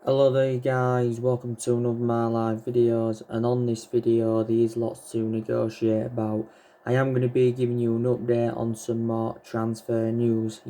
Hello there guys, welcome to another of my live videos, and on this video there is lots to negotiate about. I am going to be giving you an update on some more transfer news,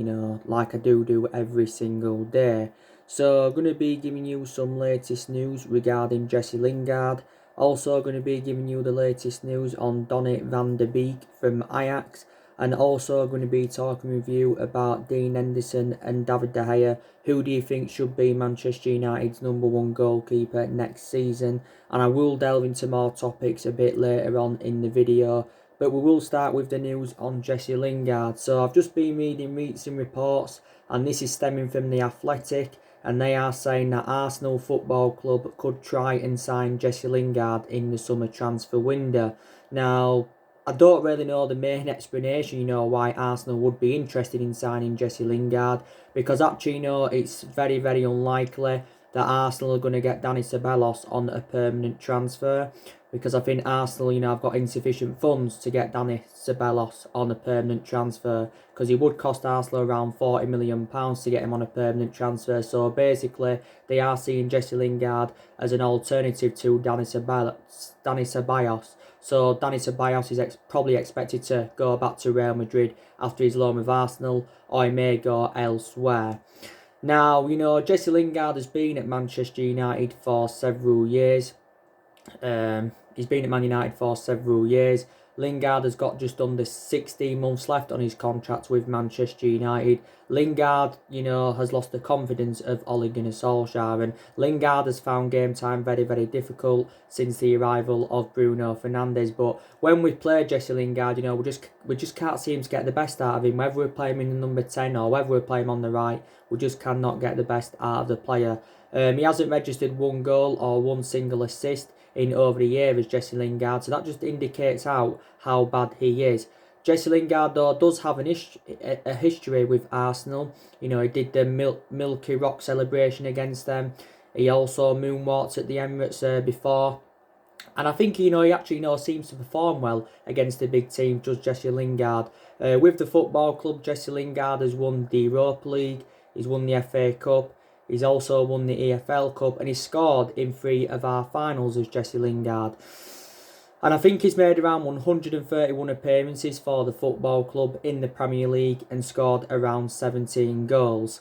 like I do every single day. So I'm going to be giving you some latest news regarding Jesse Lingard. Also going to be giving you the latest news on Donny van de Beek from Ajax. And also going to be talking with you about Dean Henderson and David De Gea. Who do you think should be Manchester United's #1 goalkeeper next season? And I will delve into more topics a bit later on in the video. But we will start with the news on Jesse Lingard. So I've just been reading recent reports, and this is stemming from The Athletic. And they are saying that Arsenal Football Club could try and sign Jesse Lingard in the summer transfer window. Now, I don't really know the main explanation, why Arsenal would be interested in signing Jesse Lingard, because actually, it's very, very unlikely that Arsenal are going to get Donny on a permanent transfer, because I think Arsenal, have got insufficient funds to get Donny on a permanent transfer, because it would cost Arsenal around £40 million to get him on a permanent transfer. So basically, they are seeing Jesse Lingard as an alternative to Donny Ceballos. So Donny Ceballos is probably expected to go back to Real Madrid after his loan with Arsenal, or he may go elsewhere. Now, Jesse Lingard has been at Manchester United for several years. He's been at Man United for several years. Lingard has got just under 16 months left on his contract with Manchester United. Lingard, has lost the confidence of Ole Gunnar Solskjaer, and Lingard has found game time very, very difficult since the arrival of Bruno Fernandes. But when we play Jesse Lingard, we just can't seem to get the best out of him. Whether we play him in the number 10 or whether we play him on the right, we just cannot get the best out of the player. He hasn't registered one goal or one single assist in over a year as Jesse Lingard, so that just indicates how bad he is. Jesse Lingard, though, does have a history with Arsenal. He did the Milky Rock celebration against them. He also moonwalked at the Emirates before. And I think, he actually, seems to perform well against the big team, does Jesse Lingard. With the football club, Jesse Lingard has won the Europa League, he's won the FA Cup, he's also won the EFL Cup, and he's scored in 3 of our finals as Jesse Lingard. And I think he's made around 131 appearances for the football club in the Premier League and scored around 17 goals.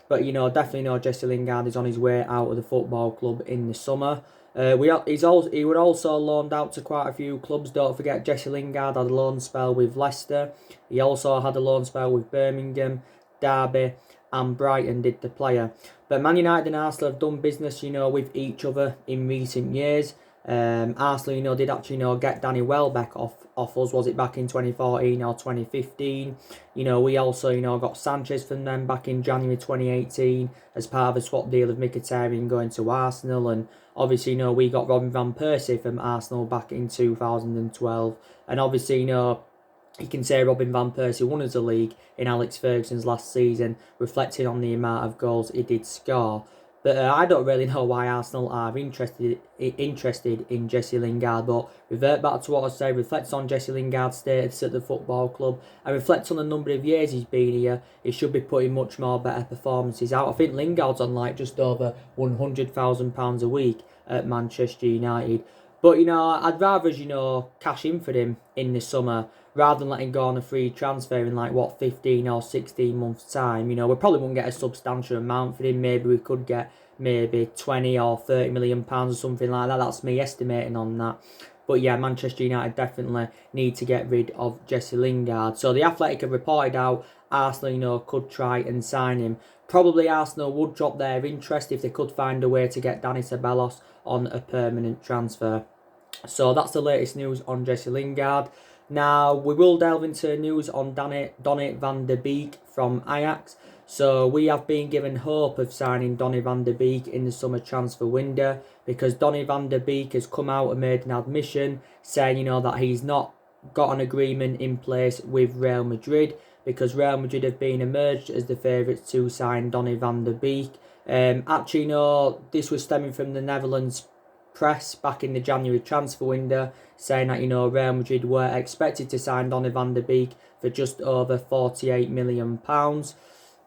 But, definitely Jesse Lingard is on his way out of the football club in the summer. He would also loaned out to quite a few clubs. Don't forget, Jesse Lingard had a loan spell with Leicester. He also had a loan spell with Birmingham, Derby, and Brighton did the player. But Man United and Arsenal have done business, with each other in recent years. Arsenal, did actually, get Danny Welbeck off us. Was it back in 2014 or 2015? We also, got Sanchez from them back in January 2018 as part of a swap deal of Mkhitaryan going to Arsenal. And obviously, we got Robin van Persie from Arsenal back in 2012. And obviously, you can say Robin van Persie won us the league in Alex Ferguson's last season, reflecting on the amount of goals he did score. But I don't really know why Arsenal are interested in Jesse Lingard. But revert back to what I said, reflects on Jesse Lingard's status at the football club, and reflects on the number of years he's been here. He should be putting much more better performances out. I think Lingard's on just over £100,000 a week at Manchester United. But, I'd rather, cash in for him in the summer rather than letting go on a free transfer in 15 or 16 months' time. We probably won't get a substantial amount for him. Maybe we could get maybe 20 or 30 million pounds or something like that. That's me estimating on that. But yeah, Manchester United definitely need to get rid of Jesse Lingard. So the Athletic have reported out Arsenal, could try and sign him. Probably Arsenal would drop their interest if they could find a way to get Donny Ceballos on a permanent transfer. So that's the latest news on Jesse Lingard. Now, we will delve into news on Donny van de Beek from Ajax. So we have been given hope of signing Donny van de Beek in the summer transfer window, because Donny van de Beek has come out and made an admission saying, that he's not got an agreement in place with Real Madrid, because Real Madrid have been emerged as the favourites to sign Donny van de Beek. This was stemming from the Netherlands press back in the January transfer window, saying that Real Madrid were expected to sign Donny van de Beek for just over £48 million.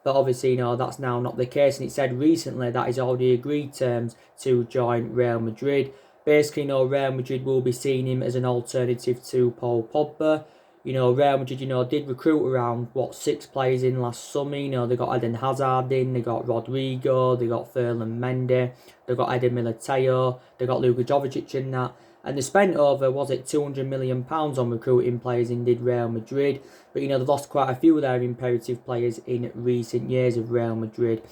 But obviously, that's now not the case. And it said recently that he's already agreed terms to join Real Madrid. Basically, Real Madrid will be seeing him as an alternative to Paul Pogba. Real Madrid, did recruit around, 6 players in last summer. They got Eden Hazard in, they got Rodrigo, they got Ferland Mendy, they got Eder Militao, they got Luka Jovic in that. And they spent over, £200 million on recruiting players in did Real Madrid. But, they've lost quite a few of their imperative players in recent years of Real Madrid.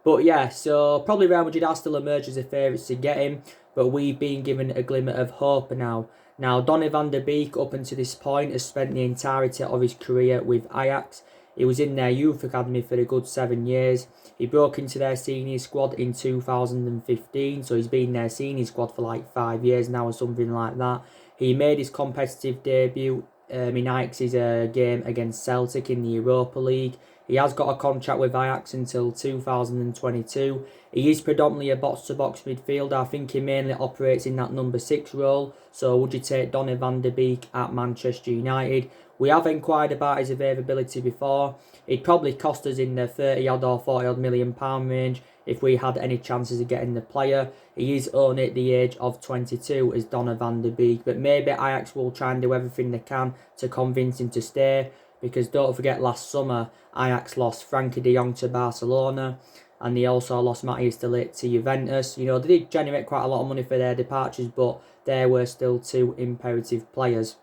But yeah, so probably Real Madrid are still emerged as the favourites to get him. But we've been given a glimmer of hope now. Now, Donny van der Beek, up until this point, has spent the entirety of his career with Ajax. He was in their youth academy for a good 7 years. He broke into their senior squad in 2015, so he's been in their senior squad for like 5 years now or something like that. He made his competitive debut in Ajax's game against Celtic in the Europa League. He has got a contract with Ajax until 2022. He is predominantly a box-to-box midfielder. I think he mainly operates in that number 6 role. So would you take Donny van der Beek at Manchester United? We have inquired about his availability before. It'd probably cost us in the 30-odd or 40-odd million pound range if we had any chances of getting the player. He is only at the age of 22 as Donny van der Beek. But maybe Ajax will try and do everything they can to convince him to stay. Because don't forget, last summer, Ajax lost Frankie de Jong to Barcelona. And they also lost Matthias de Ligt to Juventus. They did generate quite a lot of money for their departures, but there were still 2 imperative players.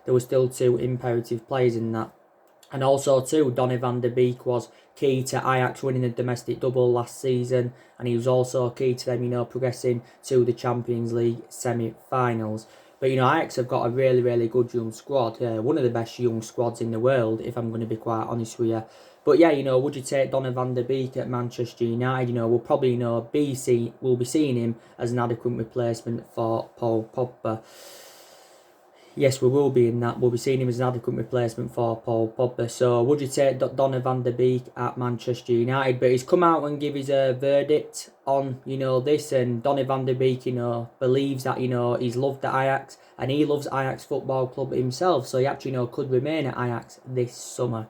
There were still 2 imperative players in that. And also too, Donny van der Beek was key to Ajax winning the domestic double last season. And he was also key to them, progressing to the Champions League semi-finals. But, Ajax have got a really, really good young squad. One of the best young squads in the world, if I'm going to be quite honest with you. But yeah, would you take Donny van der Beek at Manchester United? We'll probably, we'll be seeing him as an adequate replacement for Paul Pogba. Yes, we will be in that. We'll be seeing him as an adequate replacement for Paul Pogba. So, would you take Donny van der Beek at Manchester United? But he's come out and give his verdict on, this. And Donny van der Beek, believes that, he's loved at Ajax. And he loves Ajax Football Club himself. So, he actually, could remain at Ajax this summer.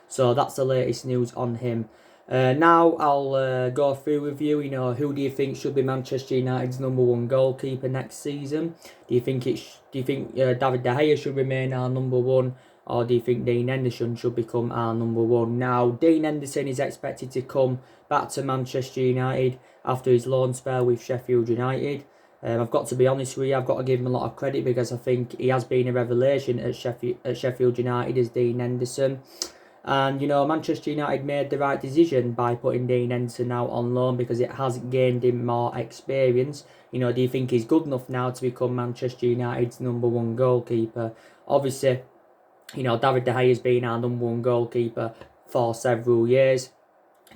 So, that's the latest news on him. Now I'll go through with you. Who do you think should be Manchester United's number 1 goalkeeper next season? Do you think David De Gea should remain our number 1, or do you think Dean Henderson should become our number 1? Now, Dean Henderson is expected to come back to Manchester United after his loan spell with Sheffield United. I've got to be honest with you, I've got to give him a lot of credit because I think he has been a revelation at Sheffield United as Dean Henderson. And, Manchester United made the right decision by putting Dean Henderson out on loan because it has gained him more experience. Do you think he's good enough now to become Manchester United's number 1 goalkeeper? Obviously, David De Gea has been our number 1 goalkeeper for several years.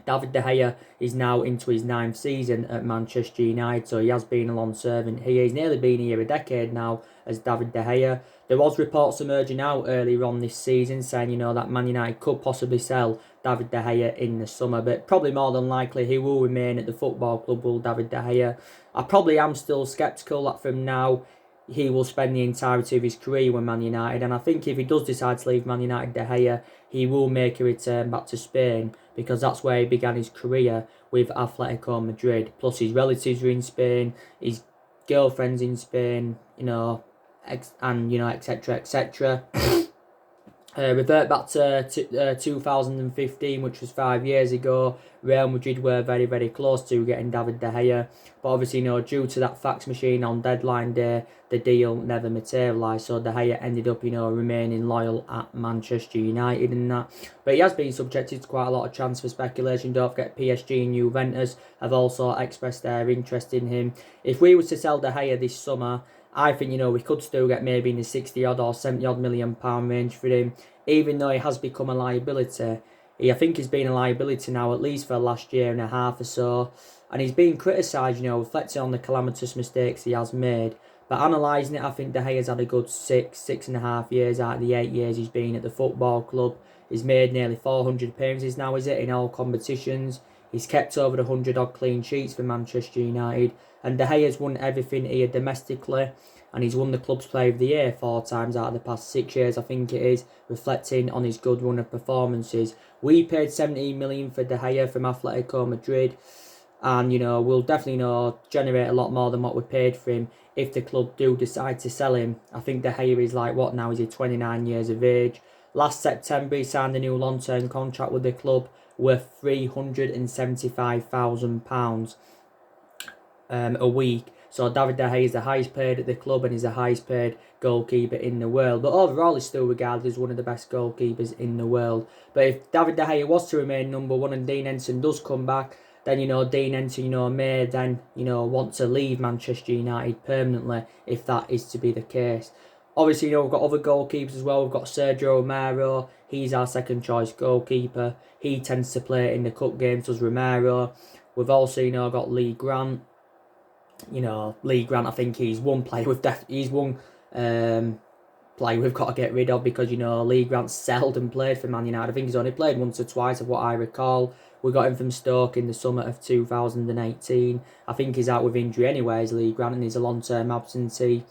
David De Gea is now into his 9th season at Manchester United, so he has been a long servant here. He's nearly been here a decade now as David De Gea. There was reports emerging out earlier on this season saying, that Man United could possibly sell David De Gea in the summer, but probably more than likely he will remain at the football club, will David De Gea. I probably am still sceptical that from now he will spend the entirety of his career with Man United, and I think if he does decide to leave Man United, De Gea, he will make a return back to Spain because that's where he began his career with Atletico Madrid. Plus his relatives are in Spain, his girlfriend's in Spain, and etc, etc. Revert back to 2015, which was 5 years ago. Real Madrid were very, very close to getting David De Gea. But obviously, due to that fax machine on deadline day, the deal never materialised. So De Gea ended up, remaining loyal at Manchester United and that. But he has been subjected to quite a lot of transfer speculation. Don't forget, PSG and Juventus have also expressed their interest in him. If we were to sell De Gea this summer, I think, we could still get maybe in the 60-odd or 70-odd million pound range for him. Even though he has become a liability. I think he's been a liability now at least for the last year and a half or so. And he's been criticised, reflecting on the calamitous mistakes he has made. But analysing it, I think De Gea's had a good 6.5 years out of the 8 years he's been at the football club. He's made nearly 400 appearances now, is it, in all competitions. He's kept over the 100-odd clean sheets for Manchester United. And De Gea's won everything here domestically. and he's won the club's Player of the Year 4 times out of the past 6 years, I think it is, reflecting on his good run of performances. We paid 17 million for De Gea from Atletico Madrid, and we'll definitely generate a lot more than what we paid for him if the club do decide to sell him. I think De Gea is like, what now, is he 29 years of age? Last September he signed a new long-term contract with the club worth £375,000 a week. So David De Gea is the highest paid at the club and he's the highest paid goalkeeper in the world. But overall he's still regarded as one of the best goalkeepers in the world. But if David De Gea was to remain number one and Dean Henderson does come back, then Dean Henderson may then want to leave Manchester United permanently if that is to be the case. Obviously, we've got other goalkeepers as well. We've got Sergio Romero. He's our second choice goalkeeper. He tends to play in the cup games, does Romero. We've also got Lee Grant. Lee Grant, I think he's one player we've got to get rid of, because Lee Grant seldom played for Man United. I think he's only played once or twice of what I recall. We got him from Stoke in the summer of 2018. I think he's out with injury anyways, Lee Grant, and he's a long-term absentee.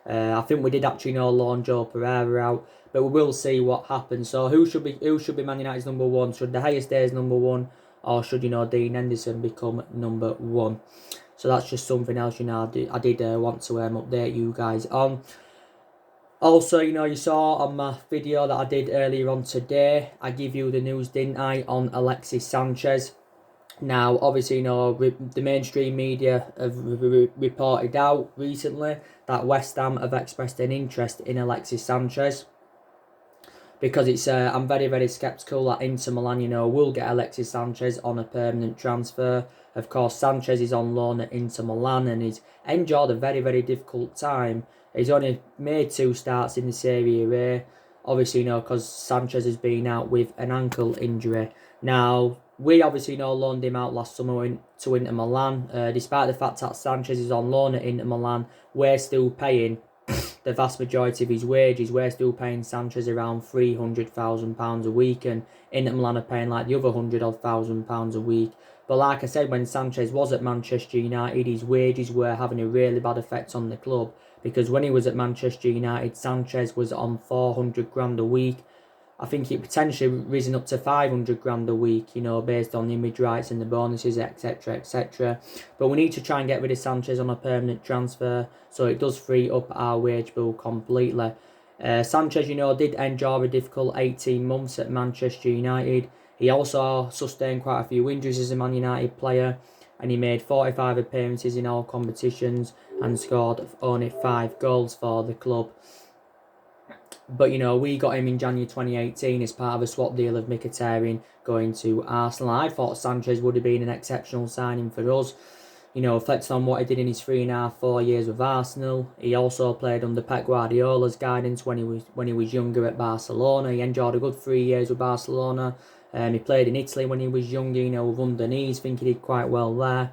I think we did actually loan Joe Pereira out, but we will see what happens. So who should be Man United's number one? Should De Gea stay as number one, or should Dean Henderson become number one? So that's just something else I did want to update you guys on. Also, you saw on my video that I did earlier on today, I give you the news, didn't I, on Alexis Sanchez. Now, obviously, the mainstream media have reported out recently that West Ham have expressed an interest in Alexis Sanchez. Because it's, I'm very, very sceptical that Inter Milan, will get Alexis Sanchez on a permanent transfer. Of course, Sanchez is on loan at Inter Milan and he's endured a very, very difficult time. He's only made 2 starts in the Serie A. Obviously, because Sanchez has been out with an ankle injury. Now, we obviously loaned him out last summer to Inter Milan. Despite the fact that Sanchez is on loan at Inter Milan, we're still paying the vast majority of his wages. We're still paying Sanchez around £300,000 a week, and Inter Milan are paying like the other £100,000 a week. But like I said, when Sanchez was at Manchester United, his wages were having a really bad effect on the club, because when he was at Manchester United, Sanchez was on 400 grand a week. I think it potentially risen up to 500 grand a week, based on the image rights and the bonuses, etc, etc. But we need to try and get rid of Sanchez on a permanent transfer, so it does free up our wage bill completely. Sanchez, did endure a difficult 18 months at Manchester United. He also sustained quite a few injuries as a Man United player, and he made 45 appearances in all competitions and scored only 5 goals for the club. But, we got him in January 2018 as part of a swap deal of Mkhitaryan going to Arsenal. I thought Sanchez would have been an exceptional signing for us. Reflecting on what he did in his 3.5-4 years with Arsenal. He also played under Pep Guardiola's guidance when he was younger at Barcelona. He enjoyed a good 3 years with Barcelona. He played in Italy when he was younger, with Donny. I think he did quite well there.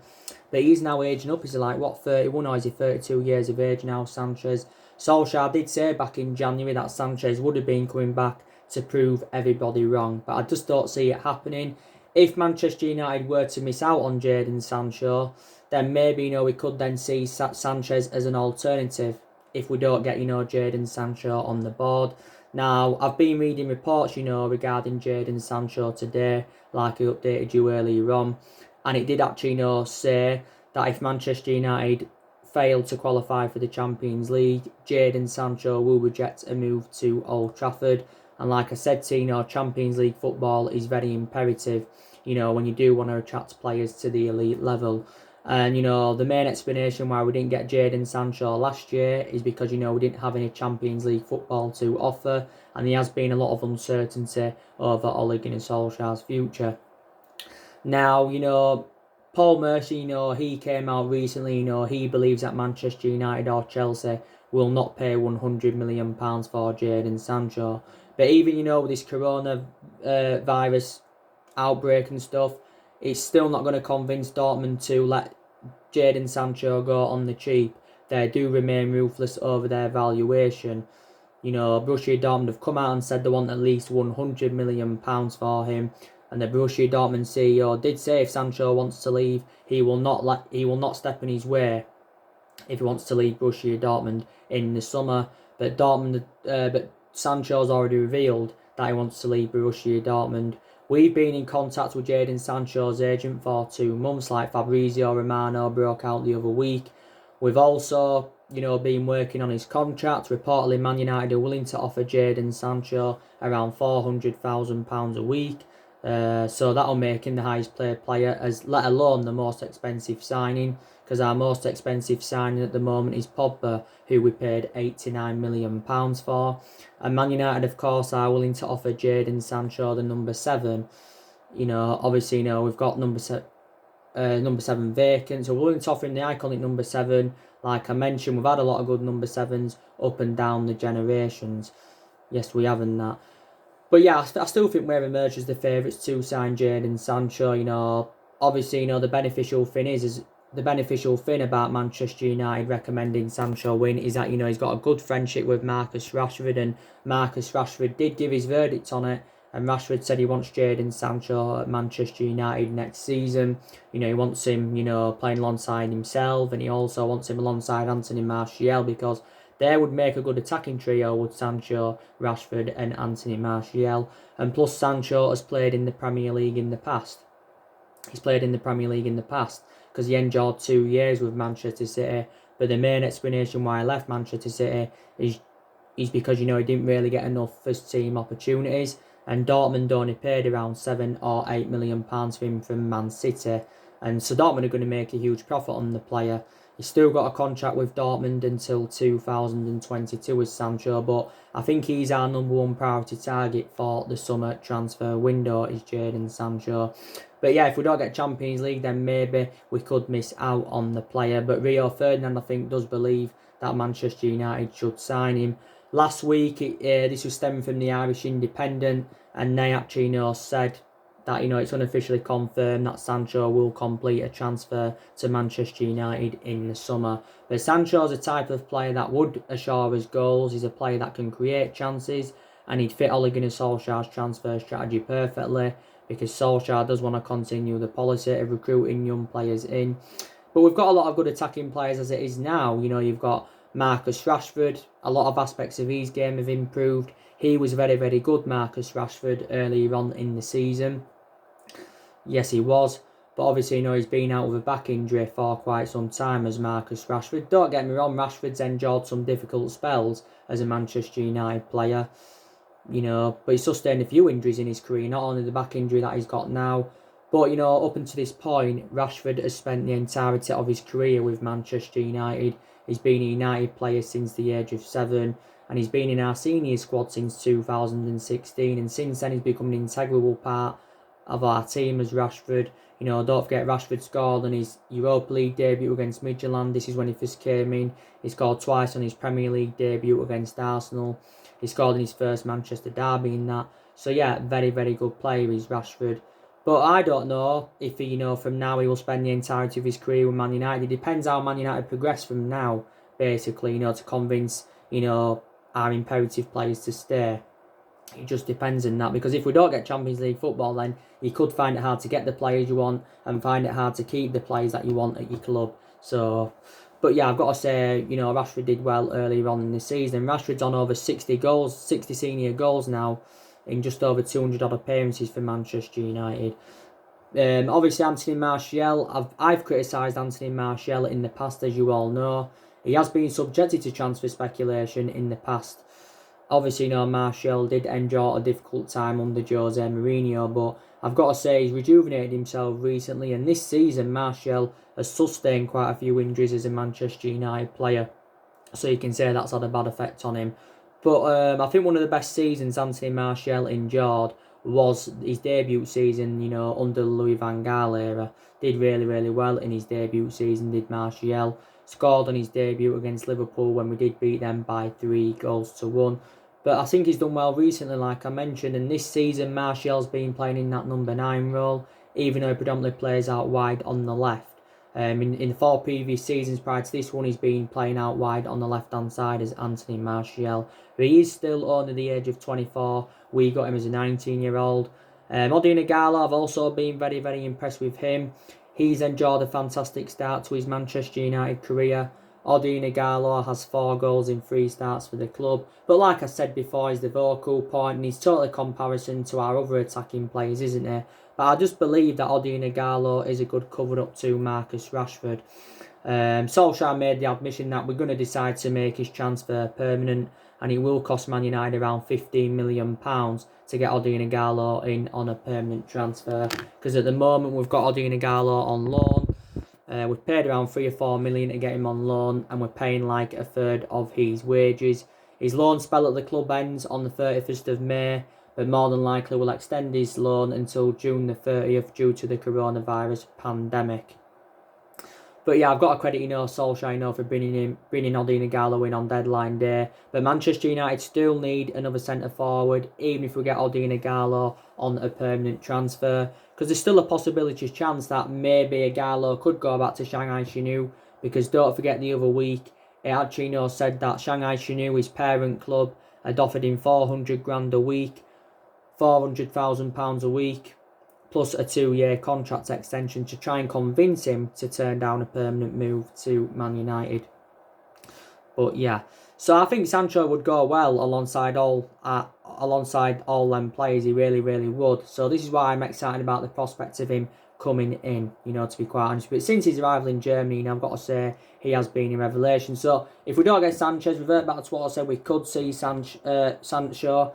But he's now aging up. He's like, 31, or is he 32 years of age now, Sanchez? Solskjaer did say back in January that Sanchez would have been coming back to prove everybody wrong. But I just don't see it happening. If Manchester United were to miss out on Jadon Sancho, then maybe, we could then see Sanchez as an alternative if we don't get, Jadon Sancho on the board. Now, I've been reading reports, regarding Jadon Sancho today, like I updated you earlier on. And it did actually, say that if Manchester United failed to qualify for the Champions League, Jadon Sancho will reject a move to Old Trafford. And like I said to you, Champions League football is very imperative, when you do want to attract players to the elite level. And, the main explanation why we didn't get Jadon Sancho last year is because, we didn't have any Champions League football to offer. And there has been a lot of uncertainty over Ole Gunnar Solskjaer's future. Now, Paul Mercy, he came out recently, he believes that Manchester United or Chelsea will not pay £100 million for Jadon Sancho. But even, with this coronavirus outbreak and stuff, it's still not going to convince Dortmund to let Jadon Sancho go on the cheap. They do remain ruthless over their valuation. Borussia Dortmund have come out and said they want at least £100 million for him. And the Borussia Dortmund CEO did say if Sancho wants to leave, he will not step in his way. if he wants to leave Borussia Dortmund in the summer. But Sancho's already revealed that he wants to leave Borussia Dortmund. We've been in contact with Jadon Sancho's agent for 2 months, like Fabrizio Romano broke out the other week. We've also, been working on his contract. Reportedly, Man United are willing to offer Jadon Sancho around £400,000 a week. So that'll make him the highest paid player, as let alone the most expensive signing, because our most expensive signing at the moment is Pogba, who we paid £89 million for. And Man United, of course, are willing to offer Jadon Sancho the number 7. Obviously, we've got number 7 vacant, so we're willing to offer him the iconic number 7. Like I mentioned, we've had a lot of good number 7s up and down the generations. Yes, we have in that. But yeah, I still think we've emerged as the favourites to sign Jadon Sancho. Obviously, the beneficial thing about Manchester United recommending Sancho win is that, he's got a good friendship with Marcus Rashford, and Marcus Rashford did give his verdict on it, and Rashford said he wants Jadon Sancho at Manchester United next season. He wants him, playing alongside himself, and he also wants him alongside Anthony Martial, because they would make a good attacking trio with Sancho, Rashford and Anthony Martial. And plus, Sancho has played in the Premier League in the past. He's played in the Premier League in the past because he endured 2 years with Manchester City. But the main explanation why he left Manchester City is because, he didn't really get enough first team opportunities. And Dortmund only paid around £7 or £8 million for him from Man City. And so Dortmund are going to make a huge profit on the player. He's still got a contract with Dortmund until 2022 with Sancho, but I think he's our number 1 priority target for the summer transfer window, is Jadon Sancho. But yeah, if we don't get Champions League, then maybe we could miss out on the player. But Rio Ferdinand, I think, does believe that Manchester United should sign him. Last week, this was stemming from the Irish Independent, and they actually said that it's unofficially confirmed that Sancho will complete a transfer to Manchester United in the summer. But Sancho's a type of player that would assure us goals. He's a player that can create chances, and he'd fit Ole Gunnar Solskjaer's transfer strategy perfectly, because Solskjaer does want to continue the policy of recruiting young players in. But we've got a lot of good attacking players as it is now. You've got Marcus Rashford. A lot of aspects of his game have improved. He was very, very good, Marcus Rashford, earlier on in the season. Yes, he was. But obviously, he's been out with a back injury for quite some time as Marcus Rashford. Don't get me wrong, Rashford's endured some difficult spells as a Manchester United player. But he's sustained a few injuries in his career, not only the back injury that he's got now. But, up until this point, Rashford has spent the entirety of his career with Manchester United. He's been a United player since the age of 7, and he's been in our senior squad since 2016. And since then, he's become an integral part of our team as Rashford. Don't forget, Rashford scored on his Europa League debut against Midtjylland. This is when he first came in. He scored twice on his Premier League debut against Arsenal. He scored in his first Manchester derby in that. So yeah, very, very good player is Rashford. But I don't know if he, from now he will spend the entirety of his career with Man United. It depends how Man United progress from now, basically, to convince, our imperative players to stay. It just depends on that, because if we don't get Champions League football, then you could find it hard to get the players you want and find it hard to keep the players that you want at your club. So, but yeah, I've got to say, Rashford did well earlier on in the season. Rashford's on over 60 senior goals now, in just over 200 odd appearances for Manchester United. Obviously, Anthony Martial, I've criticised Anthony Martial in the past, as you all know. He has been subjected to transfer speculation in the past. Obviously, Martial did endure a difficult time under Jose Mourinho, but I've got to say he's rejuvenated himself recently, and this season Martial has sustained quite a few injuries as a Manchester United player, so you can say that's had a bad effect on him. But I think one of the best seasons Anthony Martial endured was his debut season, under the Louis van Gaal era. Did really, really well in his debut season, did Martial. Scored on his debut against Liverpool when we did beat them by 3-1. But I think he's done well recently, like I mentioned. And this season, Martial's been playing in that number 9 role, even though he predominantly plays out wide on the left. In the 4 previous seasons prior to this one, he's been playing out wide on the left-hand side as Anthony Martial. But he is still under the age of 24. We got him as a 19-year-old. Odion Ighalo, I've also been very, very impressed with him. He's enjoyed a fantastic start to his Manchester United career. Odion Ighalo has 4 goals in 3 starts for the club. But like I said before, he's the vocal point and he's totally comparison to our other attacking players, isn't he? But I just believe that Odion Ighalo is a good cover-up to Marcus Rashford. Solskjaer made the admission that we're going to decide to make his transfer permanent, and it will cost Man United around £15 million to get Odion Ighalo in on a permanent transfer. Because at the moment we've got Odion Ighalo on loan. We've paid around 3 or 4 million to get him on loan, and we're paying like a third of his wages. His loan spell at the club ends on the 31st of May, but more than likely will extend his loan until June the 30th due to the coronavirus pandemic. But yeah, I've got to credit, Solskjaer, for bringing Odion Ighalo in on deadline day. But Manchester United still need another centre forward, even if we get Odion Ighalo on a permanent transfer. Because there's still a possibility, chance that maybe Ighalo could go back to Shanghai Shenhua. Because don't forget the other week, it actually said that Shanghai Shenhua, his parent club, had offered him 400 grand a week, £400,000 a week, plus a 2-year contract extension to try and convince him to turn down a permanent move to Man United. But yeah, so I think Sancho would go well alongside all them players. He really, really would. So this is why I'm excited about the prospect of him coming in, to be quite honest. But since his arrival in Germany, I've got to say he has been a revelation. So if we don't get Sanchez, revert back to what I said, we could see Sancho.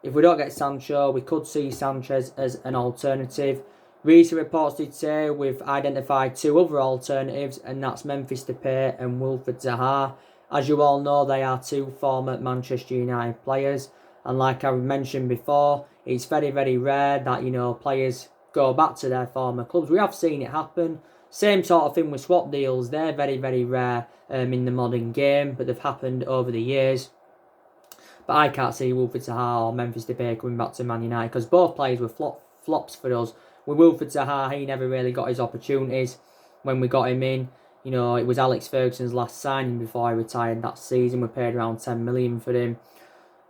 If we don't get Sancho, we could see Sanchez as an alternative. Recent reports did say we've identified 2 other alternatives, and that's Memphis Depay and Wilfried Zaha. As you all know, they are 2 former Manchester United players. And like I mentioned before, it's very, very rare that, players go back to their former clubs. We have seen it happen. Same sort of thing with swap deals. They're very, very rare in the modern game, but they've happened over the years. But I can't see Wilfried Zaha or Memphis Depay coming back to Man United because both players were flops for us. With Wilfried Zaha, he never really got his opportunities when we got him in. It was Alex Ferguson's last signing before he retired that season. We paid around 10 million for him.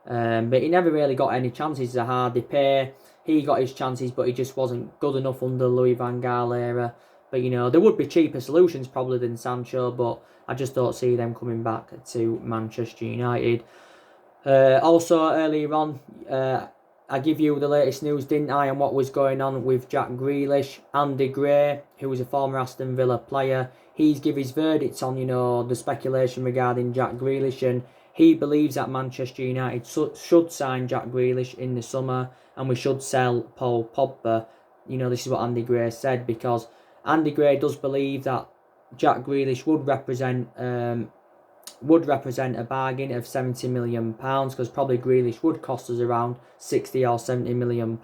But he never really got any chances. Zaha, Depay, he got his chances, but he just wasn't good enough under Louis van Gaal era. But, there would be cheaper solutions probably than Sancho, but I just don't see them coming back to Manchester United. Also, earlier on, I give you the latest news, didn't I, on what was going on with Jack Grealish. Andy Gray, who was a former Aston Villa player, he's given his verdict on, the speculation regarding Jack Grealish, and he believes that Manchester United should sign Jack Grealish in the summer, and we should sell Paul Pogba. This is what Andy Gray said, because Andy Gray does believe that Jack Grealish would represent a bargain of £70 million, because probably Grealish would cost us around £60 or £70 million.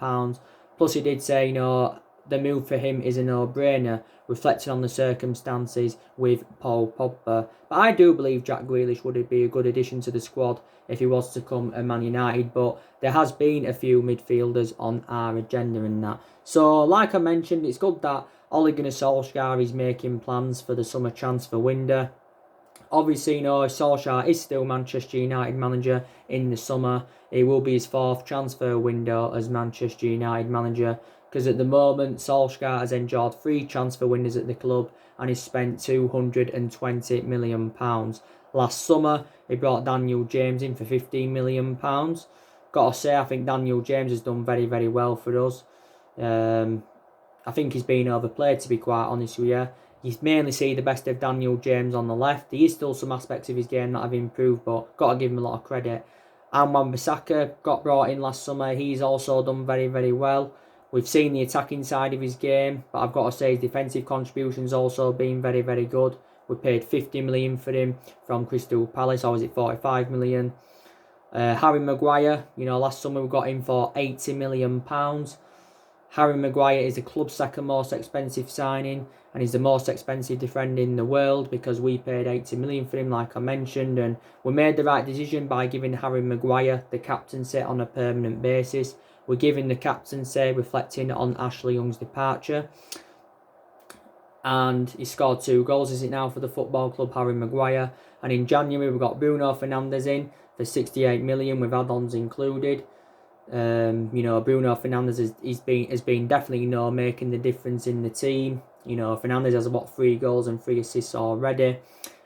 Plus he did say, the move for him is a no-brainer, reflecting on the circumstances with Paul Pogba. But I do believe Jack Grealish would be a good addition to the squad if he was to come at Man United, but there has been a few midfielders on our agenda and that. So, like I mentioned, it's good that Ole Gunnar Solskjaer is making plans for the summer transfer window. Obviously, Solskjaer is still Manchester United manager in the summer. It will be his 4th transfer window as Manchester United manager, because at the moment Solskjaer has enjoyed 3 transfer windows at the club and he's spent £220 million. Last summer, he brought Daniel James in for £15 million. Got to say, I think Daniel James has done very, very well for us. I think he's been overplayed, to be quite honest with you. You mainly see the best of Daniel James on the left. There is still some aspects of his game that have improved, but got to give him a lot of credit. And Wan-Bissaka got brought in last summer. He's also done very, very well. We've seen the attacking side of his game, but I've got to say his defensive contributions also been very, very good. We paid 50 million for him from Crystal Palace, or was it 45 million? Harry Maguire, last summer we got him for £80 million. Harry Maguire is the club's 2nd most expensive signing, and he's the most expensive defender in the world because we paid 80 million for him, like I mentioned, and we made the right decision by giving Harry Maguire the captaincy on a permanent basis. We're giving the captaincy reflecting on Ashley Young's departure, and he scored 2 goals, is it now, for the football club, Harry Maguire. And in January we got Bruno Fernandes in for 68 million with add-ons included. Bruno Fernandes has been definitely making the difference in the team. Fernandes has 3 goals and 3 assists already.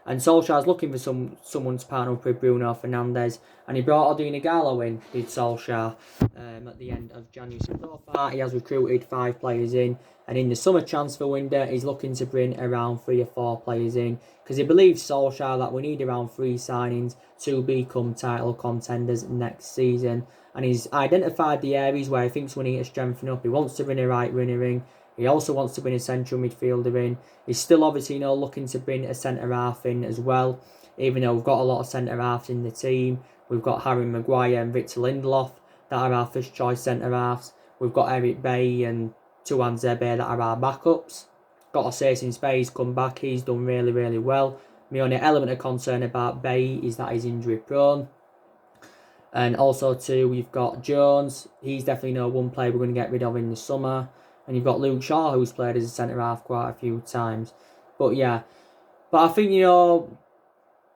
And Solskjaer's looking for someone to partner up with Bruno Fernandes, and he brought Odin Igalo in, did Solskjaer, at the end of January. So far, he has recruited 5 players in, and in the summer transfer window, he's looking to bring around 3 or 4 players in, because he believes, Solskjaer, that we need around 3 signings to become title contenders next season. And he's identified the areas where he thinks we need to strengthen up. He wants to bring a right winger in. He also wants to bring a central midfielder in. He's still obviously, looking to bring a centre-half in as well, even though we've got a lot of centre-halves in the team. We've got Harry Maguire and Victor Lindelof that are our first choice centre-halves. We've got Eric Bailly and Tuan Zebe that are our backups. Got to say, since Bailly's come back, he's done really, really well. My only element of concern about Bailly is that he's injury prone. And also too, we've got Jones. He's definitely one player we're going to get rid of in the summer. And you've got Luke Shaw, who's played as a centre-half quite a few times. But yeah, I think,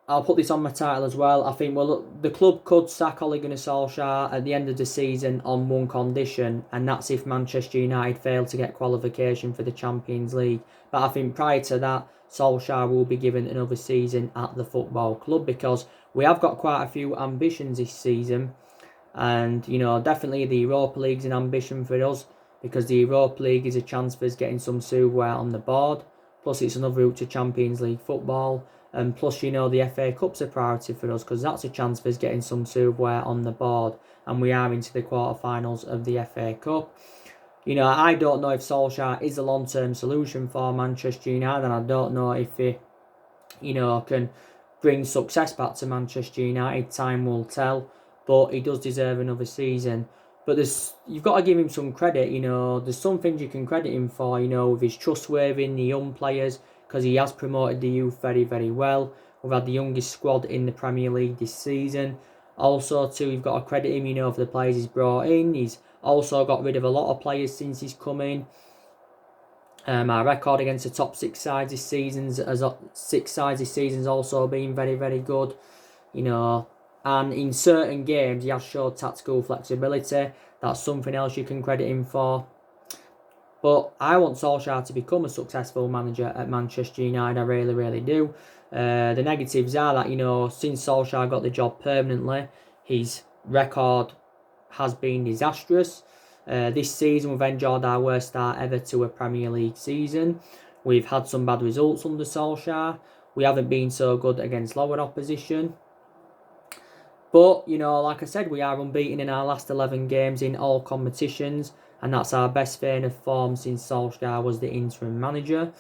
I'll put this on my title as well. I think, the club could sack Ole Gunnar Solskjaer at the end of the season on one condition, and that's if Manchester United fail to get qualification for the Champions League. But I think prior to that, Solskjaer will be given another season at the football club, because we have got quite a few ambitions this season. And, definitely the Europa League's an ambition for us, because the Europa League is a chance for us getting some silverware on the board. Plus, it's another route to Champions League football. And plus, the FA Cup's a priority for us, because that's a chance for us getting some silverware on the board. And we are into the quarterfinals of the FA Cup. I don't know if Solskjaer is a long-term solution for Manchester United, and I don't know if he, can bring success back to Manchester United. Time will tell, but he does deserve another season. But you've got to give him some credit, There's some things you can credit him for, with his trustworthy in the young players, because he has promoted the youth very, very well. We've had the youngest squad in the Premier League this season. Also, too, you've got to credit him, for the players he's brought in. He's also got rid of a lot of players since he's come in. Our record against the top 6 sides this season's also been very, very good, And in certain games, he has showed tactical flexibility. That's something else you can credit him for. But I want Solskjaer to become a successful manager at Manchester United. I really, really do. The negatives are that, since Solskjaer got the job permanently, his record has been disastrous. This season, we've enjoyed our worst start ever to a Premier League season. We've had some bad results under Solskjaer. We haven't been so good against lower opposition. But, like I said, we are unbeaten in our last 11 games in all competitions. And that's our best vein of form since Solskjaer was the interim manager.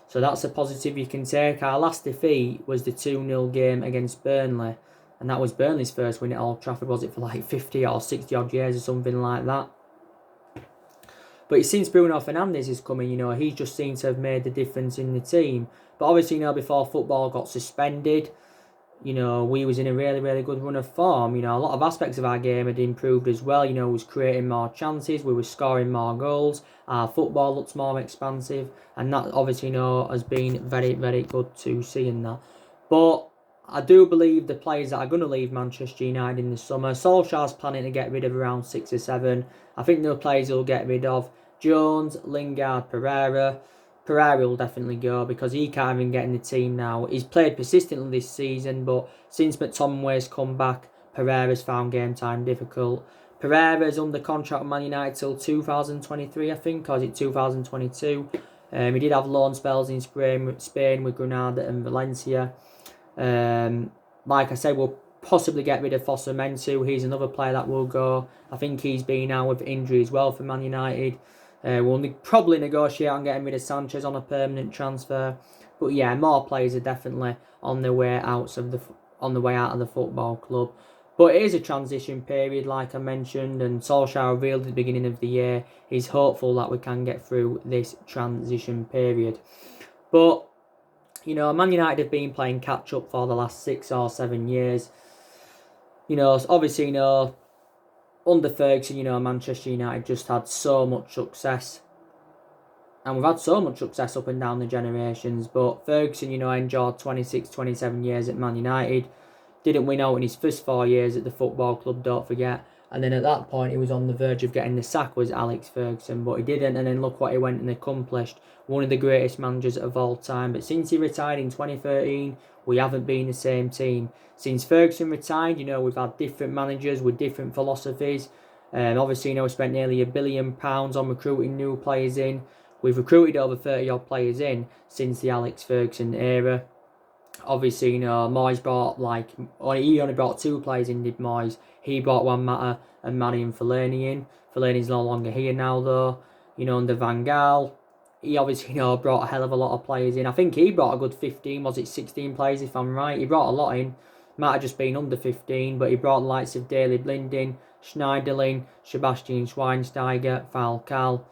So that's a positive you can take. Our last defeat was the 2-0 game against Burnley. And that was Burnley's first win at Old Trafford, was it, for like 50 or 60 odd years or something like that. But since Bruno Fernandes is coming, he just seems to have made the difference in the team. But obviously, before football got suspended, we was in a really, really good run of form. A lot of aspects of our game had improved as well. We was creating more chances, we were scoring more goals, our football looks more expansive, and that obviously, has been very, very good to see in that. But I do believe the players that are going to leave Manchester United in the summer, Solskjaer's planning to get rid of around 6 or 7. I think the players he'll get rid of: Jones, Lingard, Pereira. Pereira will definitely go, because he can't even get in the team now. He's played persistently this season, but since McTominay's come back, Pereira's found game time difficult. Pereira's under contract with Man United till 2023, I think, or is it 2022? He did have loan spells in Spain with Granada and Valencia. Like I said, we'll possibly get rid of Fosu-Mensah. He's another player that will go. I think he's been out with injury as well for Man United. We'll probably negotiate on getting rid of Sanchez on a permanent transfer. But yeah, more players are definitely on the way out of the football club. But it is a transition period, like I mentioned, and Solskjaer revealed at the beginning of the year he's hopeful that we can get through this transition period. But, Man United have been playing catch-up for the last 6 or 7 years. Obviously, under Ferguson, Manchester United just had so much success. And we've had so much success up and down the generations. But Ferguson, enjoyed 26, 27 years at Man United. Didn't win out in his first 4 years at the football club, don't forget. And then at that point, he was on the verge of getting the sack, was Alex Ferguson, but he didn't. And then look what he went and accomplished. One of the greatest managers of all time. But since he retired in 2013, we haven't been the same team. Since Ferguson retired, we've had different managers with different philosophies. Obviously, we spent nearly £1 billion on recruiting new players in. We've recruited over 30 odd players in since the Alex Ferguson era. Obviously, Moyes brought he only brought 2 players in, did Moyes. He brought Juan Mata and Marion Fellaini in. Fellaini's no longer here now, though. Under Van Gaal, he obviously, brought a hell of a lot of players in. I think he brought a good 15, was it 16 players if I'm right? He brought a lot in. Might have just been under 15, but he brought the likes of Daley Blind in, Schneiderlin, Sebastian Schweinsteiger, Falcao,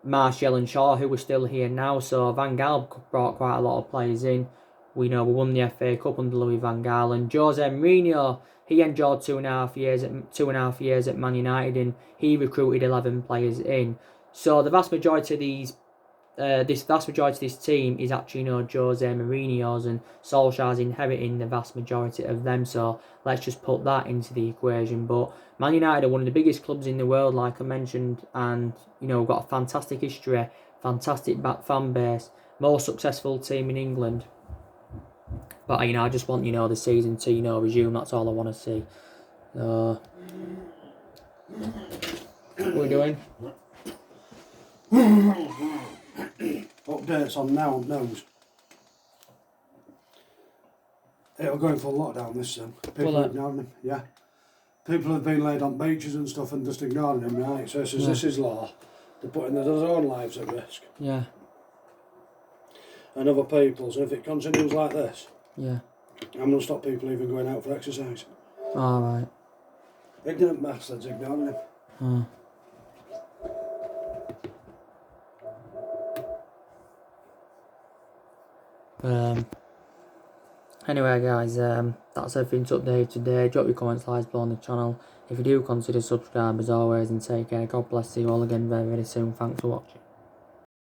Martial and Shaw, who were still here now. So Van Gaal brought quite a lot of players in. We won the FA Cup under Louis Van Gaal, and Jose Mourinho, he endured 2.5 years at Man United, and he recruited 11 players in. So the vast majority of this team is actually Jose Mourinho's, and Solskjaer's inheriting the vast majority of them. So let's just put that into the equation. But Man United are one of the biggest clubs in the world, like I mentioned, and we've got a fantastic history, fantastic fan base, most successful team in England. But I just want the season to resume. That's all I want to see. What are we doing? Updates on NO1 news. We're going for lockdown this time. People are ignoring him, yeah. People have been laid on beaches and stuff and just ignoring him, right? So this is law. They're putting their own lives at risk. Yeah. And other people's. And if it continues like this, yeah, I'm going to stop people even going out for exercise. Alright. Ignorant bastards ignoring him. Anyway guys, that's everything to update today. Drop your comments, likes below on the channel. If you do, consider subscribe as always, and take care. God bless you all again very, very soon. Thanks for watching.